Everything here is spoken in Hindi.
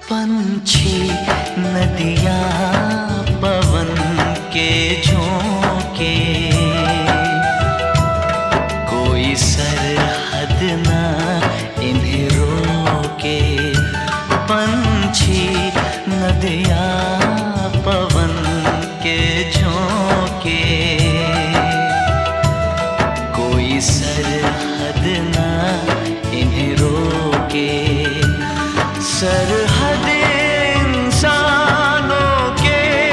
पंछी नदियाँ पवन के झोंके, कोई सरहद ना इन्हें रोके। पंछी नदियाँ